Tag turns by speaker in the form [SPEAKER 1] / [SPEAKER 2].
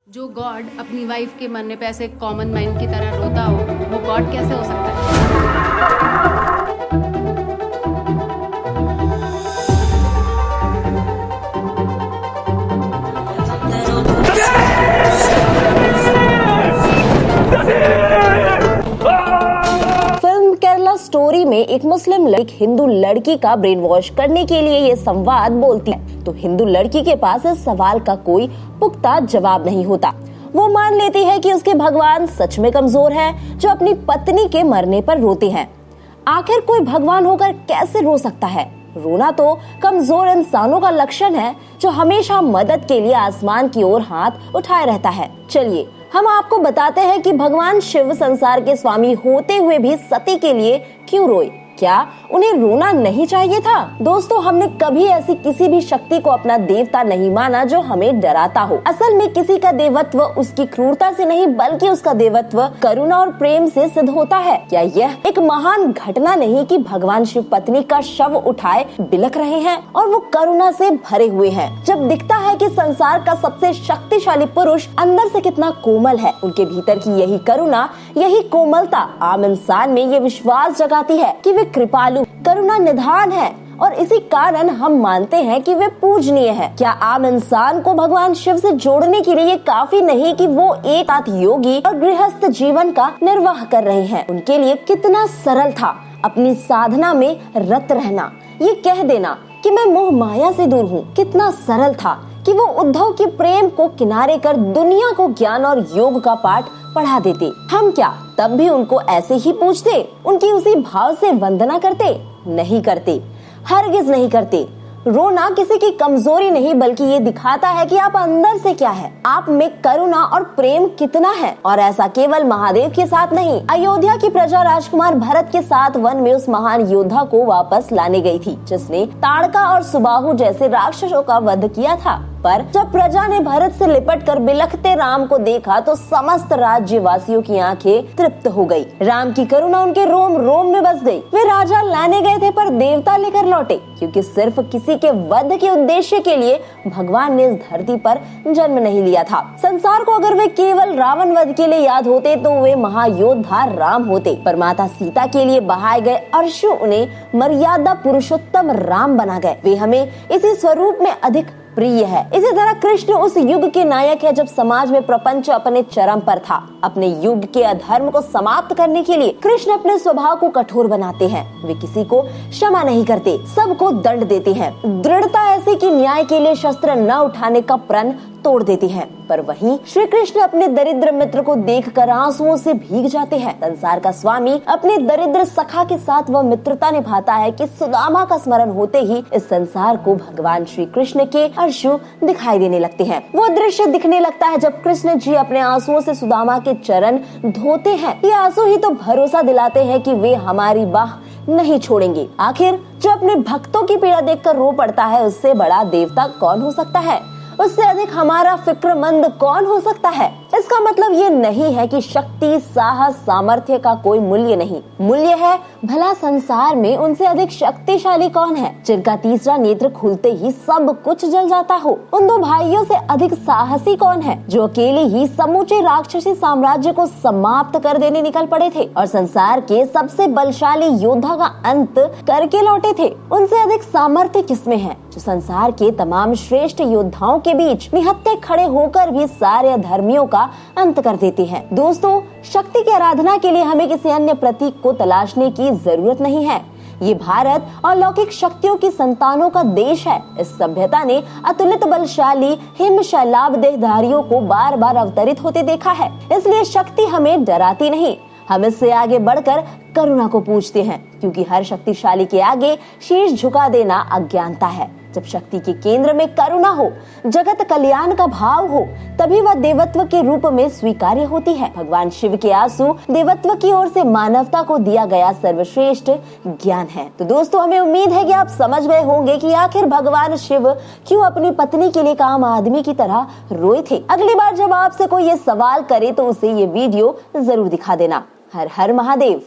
[SPEAKER 1] जो गॉड अपनी वाइफ के मरने पे ऐसे कॉमन मैन की तरह रोता हो, वो गॉड कैसे हो सकता है?
[SPEAKER 2] फिल्म केरला स्टोरी में एक मुस्लिम लड़की हिंदू लड़की का ब्रेन वॉश करने के लिए ये संवाद बोलती है, तो हिंदू लड़की के पास इस सवाल का कोई पुख्ता जवाब नहीं होता। वो मान लेती है कि उसके भगवान सच में कमजोर हैं, जो अपनी पत्नी के मरने पर रोते हैं। आखिर कोई भगवान होकर कैसे रो सकता है? रोना तो कमजोर इंसानों का लक्षण है, जो हमेशा मदद के लिए आसमान की ओर हाथ उठाए रहता है। चलिए हम आपको बताते हैं कि भगवान शिव संसार के स्वामी होते हुए भी सती के लिए क्यों रोए। क्या उन्हें रोना नहीं चाहिए था? दोस्तों, हमने कभी ऐसी किसी भी शक्ति को अपना देवता नहीं माना जो हमें डराता हो। असल में किसी का देवत्व उसकी क्रूरता से नहीं, बल्कि उसका देवत्व करुणा और प्रेम से सिद्ध होता है। क्या यह एक महान घटना नहीं कि भगवान शिव पत्नी का शव उठाए बिलख रहे हैं और वो करुणा से भरे हुए हैं? जब दिखता है कि संसार का सबसे शक्तिशाली पुरुष अंदर से कितना कोमल है, उनके भीतर की यही करुणा, यही कोमलता आम इंसान में ये विश्वास जगाती है कि वे कृपालु, करुणा निधान है, और इसी कारण हम मानते हैं कि वे पूजनीय है। क्या आम इंसान को भगवान शिव से जोड़ने के लिए ये काफी नहीं कि वो एक साथ योगी और गृहस्थ जीवन का निर्वाह कर रहे हैं? उनके लिए कितना सरल था अपनी साधना में रत रहना, ये कह देना कि मैं मोह माया से दूर हूँ। कितना सरल था कि वो उद्धव के प्रेम को किनारे कर दुनिया को ज्ञान और योग का पाठ पढ़ा देते। हम क्या तब भी उनको ऐसे ही पूछते, उनकी उसी भाव से वंदना करते? नहीं करते, हरगिज नहीं करते। रोना किसी की कमजोरी नहीं, बल्कि ये दिखाता है कि आप अंदर से क्या है, आप में करुणा और प्रेम कितना है। और ऐसा केवल महादेव के साथ नहीं, अयोध्या की प्रजा राजकुमार भरत के साथ वन में उस महान योद्धा को वापस लाने गई थी, जिसने ताड़का और सुबाहु जैसे राक्षसों का वध किया था। पर जब प्रजा ने भरत से लिपट कर बिलखते राम को देखा, तो समस्त राज्यवासियों की आंखें तृप्त हो गई। राम की करुणा उनके रोम रोम में बस गई। वे राजा लाने गए थे, पर देवता लेकर लौटे, क्योंकि सिर्फ किसी के वध के उद्देश्य के लिए भगवान ने इस धरती पर जन्म नहीं लिया था। संसार को अगर वे केवल रावण वध के लिए याद होते, तो वे महायोद्धा राम होते। पर माता सीता के लिए बहाए गए अश्रु उन्हें मर्यादा पुरुषोत्तम राम बना गए। वे हमें इसी स्वरूप में अधिक प्रिय है। इसी तरह कृष्ण उस युग के नायक है, जब समाज में प्रपंच अपने चरम पर था। अपने युग के अधर्म को समाप्त करने के लिए कृष्ण अपने स्वभाव को कठोर बनाते हैं। वे किसी को क्षमा नहीं करते, सबको दंड देते हैं। दृढ़ता ऐसी कि न्याय के लिए शस्त्र न उठाने का प्रण तोड़ देते हैं। पर वहीं श्री कृष्ण अपने दरिद्र मित्र को देखकर आंसुओं से भीग जाते हैं। संसार का स्वामी अपने दरिद्र सखा के साथ वह मित्रता निभाता है कि सुदामा का स्मरण होते ही इस संसार को भगवान श्री कृष्ण के अश्रु दिखाई देने लगते हैं। वो दृश्य दिखने लगता है जब कृष्ण जी अपने आंसुओं से सुदामा के चरण धोते हैं। ये आंसू ही तो भरोसा दिलाते हैं कि वे हमारी बाह नहीं छोड़ेंगे। आखिर जो अपने भक्तों की पीड़ा देखकर रो पड़ता है, उससे बड़ा देवता कौन हो सकता है? उससे अधिक हमारा फिक्रमंद कौन हो सकता है? इसका मतलब ये नहीं है कि शक्ति, साहस, सामर्थ्य का कोई मूल्य नहीं। मूल्य है भला संसार में उनसे अधिक शक्तिशाली कौन है, जिनका तीसरा नेत्र खुलते ही सब कुछ जल जाता हो? उन दो भाइयों से अधिक साहसी कौन है, जो अकेले ही समूचे राक्षसी साम्राज्य को समाप्त कर देने निकल पड़े थे और संसार के सबसे बलशाली योद्धा का अंत करके लौटे थे? उनसे अधिक सामर्थ्य किसमें है, जो संसार के तमाम श्रेष्ठ योद्धाओं के बीच निहत्थे खड़े होकर भी सारे अधर्मियों का अंत कर देते हैं? दोस्तों, शक्ति की आराधना के लिए हमें किसी अन्य प्रतीक को तलाशने की जरूरत नहीं है। ये भारत और लौकिक शक्तियों की संतानों का देश है। इस सभ्यता ने अतुलित बलशाली हिम शैलाभ देहधारियों को बार बार अवतरित होते देखा है। इसलिए शक्ति हमें डराती नहीं, हम इससे आगे बढ़कर करुणा को पूजते हैं, क्योंकि हर शक्तिशाली के आगे शीश झुका देना अज्ञानता है। जब शक्ति के केंद्र में करुणा हो, जगत कल्याण का भाव हो, तभी वह देवत्व के रूप में स्वीकार्य होती है। भगवान शिव के आंसू देवत्व की ओर से मानवता को दिया गया सर्वश्रेष्ठ ज्ञान है। तो दोस्तों, हमें उम्मीद है कि आप समझ गए होंगे कि आखिर भगवान शिव क्यों अपनी पत्नी के लिए आम आदमी की तरह रोए थे। अगली बार जब आपसे कोई ये सवाल करे, तो उसे ये वीडियो जरूर दिखा देना। हर हर महादेव।